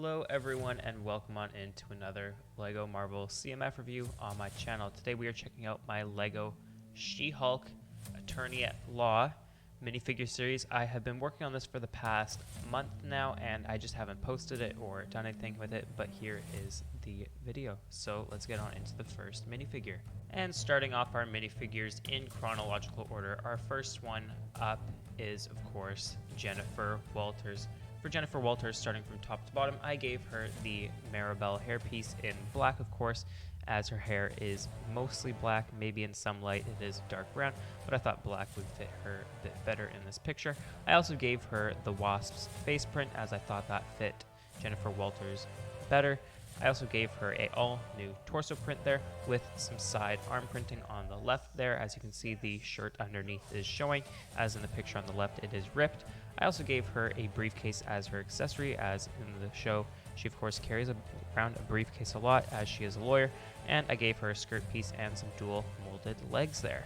Hello everyone and welcome on into another LEGO Marvel CMF review on my channel. Today we are checking out my LEGO She-Hulk Attorney at Law minifigure series. I have been working on this for the past month now and I just haven't posted it or done anything with it, but here is the video. So let's get on into the first minifigure. And starting off our minifigures in chronological order, our first one up is of course Jennifer Walters. For Jennifer Walters, starting from top to bottom, I gave her the Maribel hairpiece in black, of course, as her hair is mostly black. Maybe in some light it is dark brown, but I thought black would fit her a bit better in this picture. I also gave her the Wasp's face print, as I thought that fit Jennifer Walters better. I also gave her a all new torso print there with some side arm printing on the left there. As you can see, the shirt underneath is showing, as in the picture on the left it is ripped. I also gave her a briefcase as her accessory, as in the show she of course carries around a briefcase a lot as she is a lawyer, and I gave her a skirt piece and some dual molded legs there.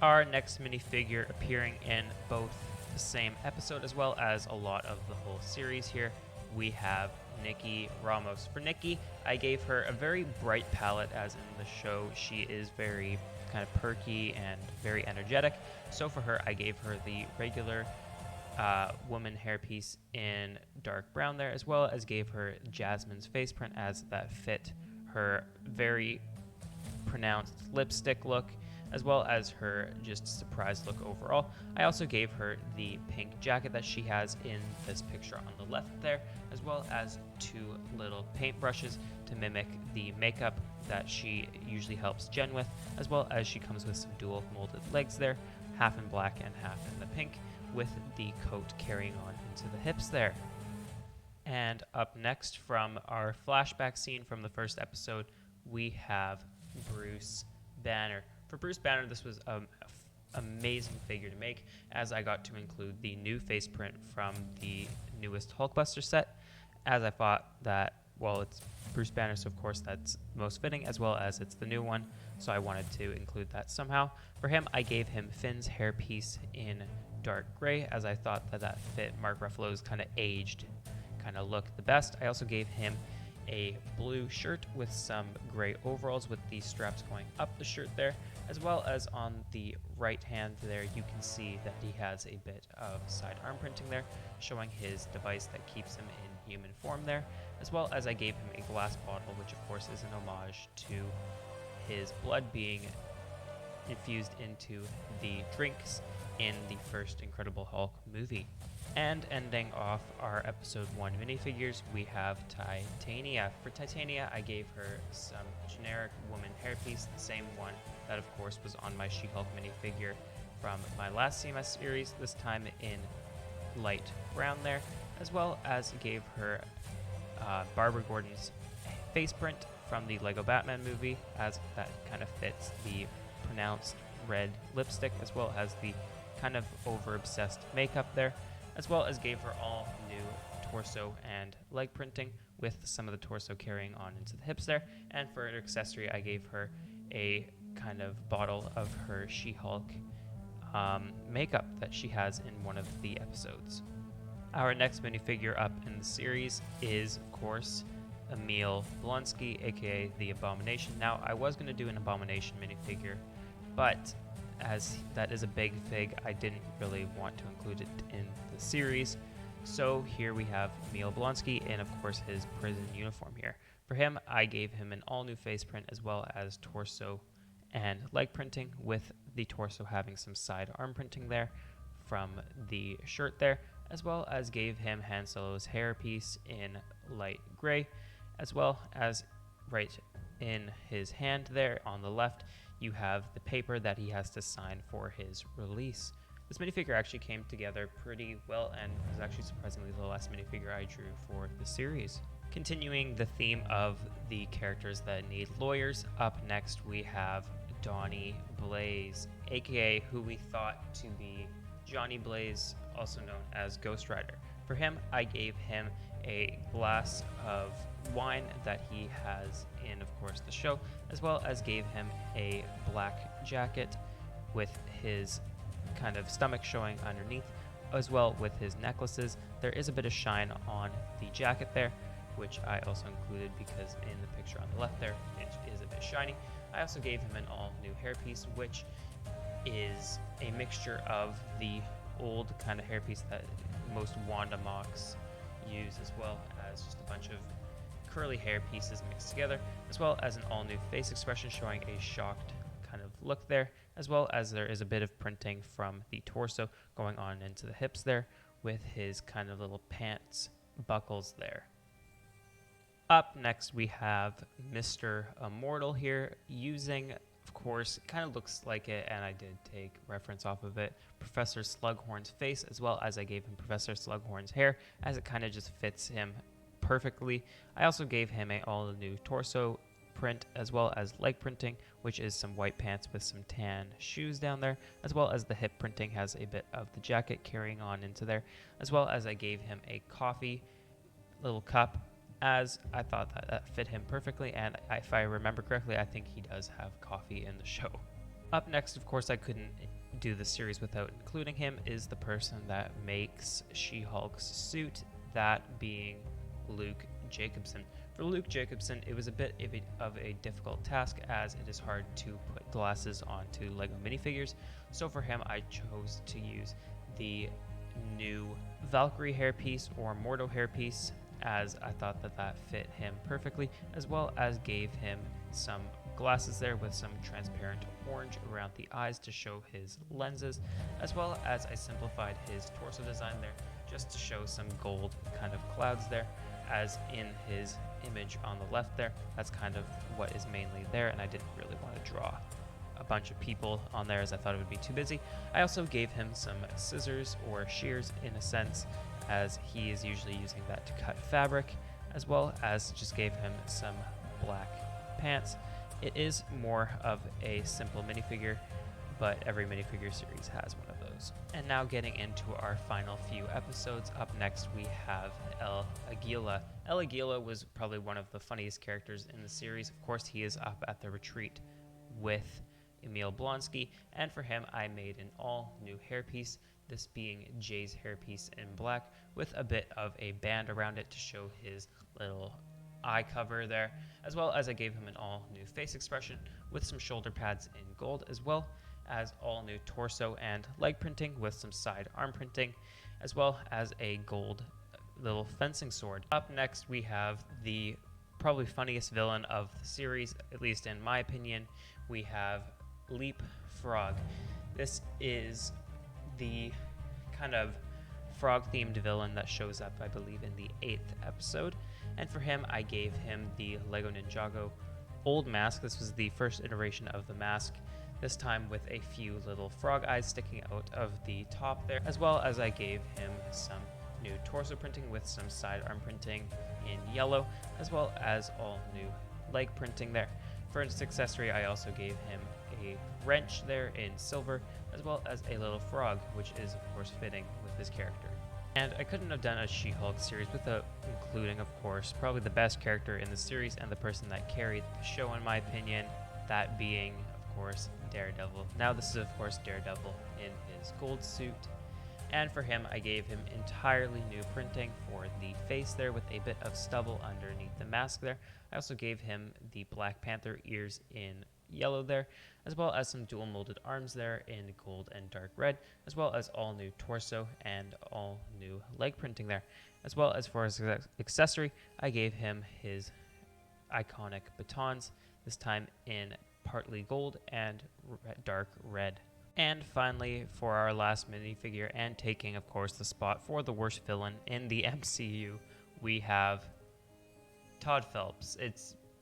Our next minifigure, appearing in both the same episode as well as a lot of the whole series here, we have Nikki Ramos. For Nikki, I gave her a very bright palette, as in the show she is very kind of perky and very energetic. So for her, I gave her the regular woman hairpiece in dark brown there, as well as gave her Jasmine's face print, as that fit her very pronounced lipstick look, as well as her just surprised look overall. I also gave her the pink jacket that she has in this picture on the left there, as well as two little paintbrushes to mimic the makeup that she usually helps Jen with, as well as she comes with some dual molded legs there, half in black and half in the pink, with the coat carrying on into the hips there. And up next, from our flashback scene from the first episode, we have Bruce Banner. For Bruce Banner, this was an amazing figure to make, as I got to include the new face print from the newest Hulkbuster set, as I thought that, well, it's Bruce Banner, so of course that's most fitting, as well as it's the new one, so I wanted to include that somehow. For him, I gave him Finn's hairpiece in dark gray, as I thought that fit Mark Ruffalo's kind of aged kind of look the best. I also gave him a blue shirt with some gray overalls with the straps going up the shirt there, as well as on the right hand there you can see that he has a bit of side arm printing there, showing his device that keeps him in human form there, as well as I gave him a glass bottle, which of course is an homage to his blood being infused into the drinks in the first Incredible Hulk movie. And ending off our episode 1 minifigures, we have Titania. For Titania, I gave her some generic woman hairpiece, the same one that of course was on my She-Hulk minifigure from my last CMS series, this time in light brown there, as well as gave her Barbara Gordon's face print from the Lego Batman movie, as that kind of fits the pronounced red lipstick, as well as the kind of over-obsessed makeup there, as well as gave her all new torso and leg printing, with some of the torso carrying on into the hips there. And for an accessory, I gave her a kind of bottle of her She-Hulk makeup that she has in one of the episodes. Our next minifigure up in the series is, of course, Emil Blonsky, aka the Abomination. Now, I was going to do an Abomination minifigure, but as that is a big fig, I didn't really want to include it in the series. So here we have Emil Blonsky in, of course, his prison uniform here. For him, I gave him an all-new face print, as well as torso and leg printing, with the torso having some side arm printing there from the shirt there, as well as gave him Han Solo's hairpiece in light gray, as well as right in his hand there on the left, you have the paper that he has to sign for his release. This minifigure actually came together pretty well and was actually surprisingly the last minifigure I drew for the series. Continuing the theme of the characters that need lawyers, up next we have Donny Blaze, aka who we thought to be Johnny Blaze, also known as Ghost Rider. For him, I gave him a glass of wine that he has in, of course, the show, as well as gave him a black jacket with his kind of stomach showing underneath, as well with his necklaces. There is a bit of shine on the jacket there, which I also included because in the picture on the left there, it is a bit shiny. I also gave him an all new hairpiece, which is a mixture of the old kind of hairpiece that most Wanda mocks use, as well as just a bunch of curly hair pieces mixed together, as well as an all new face expression showing a shocked kind of look there, as well as there is a bit of printing from the torso going on into the hips there with his kind of little pants buckles there. Up next we have Mr. Immortal here using, of course, kind of looks like it, and I did take reference off of it, Professor Slughorn's face, as well as I gave him Professor Slughorn's hair, as it kind of just fits him perfectly. I also gave him a all new torso print, as well as leg printing, which is some white pants with some tan shoes down there, as well as the hip printing has a bit of the jacket carrying on into there, as well as I gave him a coffee little cup, as I thought that fit him perfectly, and if I remember correctly, I think he does have coffee in the show. Up next, of course, I couldn't do the series without including him, is the person that makes She-Hulk's suit, that being Luke Jacobson. For Luke Jacobson, it was a bit of a difficult task, as it is hard to put glasses onto Lego minifigures, so for him I chose to use the new Valkyrie hairpiece or Mordo hairpiece, as I thought that fit him perfectly, as well as gave him some glasses there with some transparent orange around the eyes to show his lenses, as well as I simplified his torso design there just to show some gold kind of clouds there, as in his image on the left there. That's kind of what is mainly there, and I didn't really want to draw a bunch of people on there as I thought it would be too busy. I also gave him some scissors or shears in a sense, as he is usually using that to cut fabric, as well as just gave him some black pants. It is more of a simple minifigure, but every minifigure series has one of those. And now getting into our final few episodes, up next we have El Aguila. El Aguila was probably one of the funniest characters in the series. Of course, he is up at the retreat with Emil Blonsky, and for him I made an all new hairpiece, this being Jay's hairpiece in black with a bit of a band around it to show his little eye cover there, as well as I gave him an all new face expression with some shoulder pads in gold, as well as all new torso and leg printing with some side arm printing, as well as a gold little fencing sword. Up next we have the probably funniest villain of the series, at least in my opinion. We have Leapfrog. This is the kind of frog-themed villain that shows up, I believe, in the 8th episode. And for him, I gave him the Lego Ninjago old mask. This was the first iteration of the mask, this time with a few little frog eyes sticking out of the top there, as well as I gave him some new torso printing with some sidearm printing in yellow, as well as all new leg printing there. For his accessory, I also gave him a wrench there in silver, as well as a little frog, which is of course fitting with his character. And I couldn't have done a She-Hulk series without including, of course, probably the best character in the series and the person that carried the show in my opinion, that being, of course, DareDevil. Now this is of course DareDevil in his gold suit, and for him I gave him entirely new printing for the face there with a bit of stubble underneath the mask there. I also gave him the Black Panther ears in yellow there, as well as some dual molded arms there in gold and dark red, as well as all new torso and all new leg printing there. As well as for his accessory, I gave him his iconic batons, this time in partly gold and dark red. And finally, for our last minifigure, and taking of course the spot for the worst villain in the MCU, we have Todd Phelps.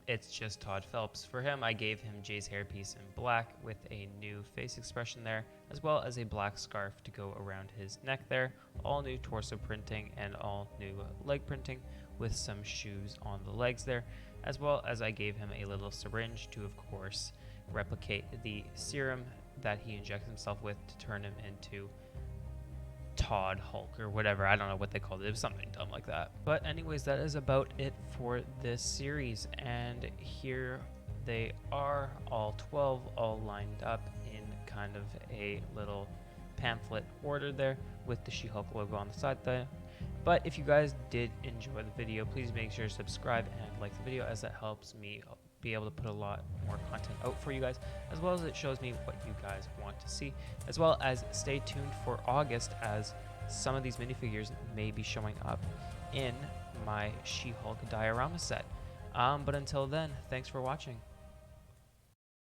It's just Todd Phelps. For him, I gave him Jay's hairpiece in black with a new face expression there, as well as a black scarf to go around his neck there, all new torso printing and all new leg printing with some shoes on the legs there, as well as I gave him a little syringe to, of course, replicate the serum that he injects himself with to turn him into Todd Hulk or whatever. I don't know what they called it. It was something dumb like that. But anyways, that is about it for this series, and here they are, all 12, all lined up in kind of a little pamphlet order there with the She-Hulk logo on the side there. But if you guys did enjoy the video, please make sure to subscribe and like the video, as that helps me be able to put a lot more content out for you guys, as well as it shows me what you guys want to see, as well as stay tuned for August, as some of these minifigures may be showing up in my She-Hulk diorama set. But until then, thanks for watching.